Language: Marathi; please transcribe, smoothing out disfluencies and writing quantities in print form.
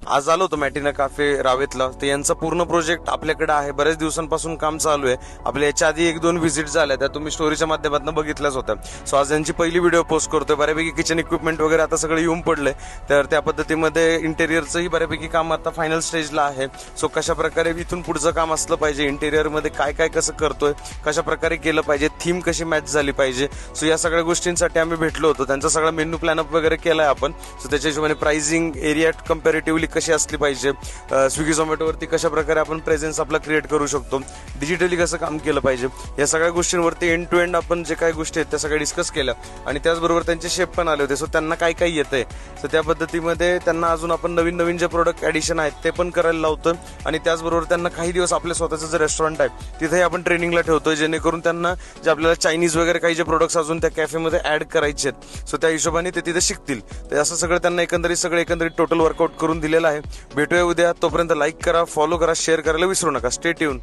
आज आलो होतो मॅटिना कॅफे रावेतला. तर यांचा पूर्ण प्रोजेक्ट आपल्याकडे आहे, बऱ्याच दिवसांपासून काम चालू आहे. आपल्या याच्या आधी 1-2 व्हिजिट झाल्या, त्या तुम्ही स्टोरीच्या माध्यमातून बघितल्याच होत्या. सो आज यांची पहिली व्हिडिओ पोस्ट करतोय. बऱ्यापैकी किचन इक्विपमेंट वगैरे आता सगळं येऊन पडलंय, तर त्या पद्धतीमध्ये इंटेरियरचंही बऱ्यापैकी काम आता फायनल स्टेजला आहे. सो कशा प्रकारे इथून पुढचं काम असलं पाहिजे, इंटेरियरमध्ये काय काय कसं करतोय, कशा प्रकारे केलं पाहिजे, थीम कशी मॅच झाली पाहिजे, सो या सगळ्या गोष्टींसाठी आम्ही भेटलो होतो. त्यांचा सगळा मेन्यू प्लॅन अप वगैरे केलाय आपण. सो त्याच्या हिशोबाने प्राइसिंग एरिया कम्पॅरेटिव्हली कशी असली पाहिजे, स्विगी झोमॅटोवरती कशा प्रकारे आपण प्रेझेन्स आपला क्रिएट करू शकतो, डिजिटली कसं काम केलं पाहिजे, या सगळ्या गोष्टींवरती एंड टू एंड आपण जे काही गोष्टी आहेत त्या सगळ्या डिस्कस केल्या. आणि त्याचबरोबर त्यांचे शेफ पण आले होते. सो त्यांना काय काय येतंय, सो त्या पद्धतीमध्ये त्यांना अजून आपण नवीन नवीन जे प्रोडक्ट ॲडिशन आहेत ते पण करायला लावतोय. आणि त्याचबरोबर त्यांना काही दिवस आपल्या स्वतःचं जे रेस्टॉरंट आहे तिथेही आपण ट्रेनिंगला ठेवतोय, जेणेकरून त्यांना जे आपल्याला चायनीज वगैरे काही जे प्रोडक्ट्स अजून त्या कॅफेमध्ये ऍड करायचे आहेत, सो त्या हिशोबाने ते तिथे शिकतील. तर असं सगळं त्यांना एकंदरीत टोटल वर्कआउट करून दिलेलं आहे. भेटूया उद्या. तोपर्यंत लाईक करा, फॉलो करा, शेअर करायला विसरू नका. Stay tune.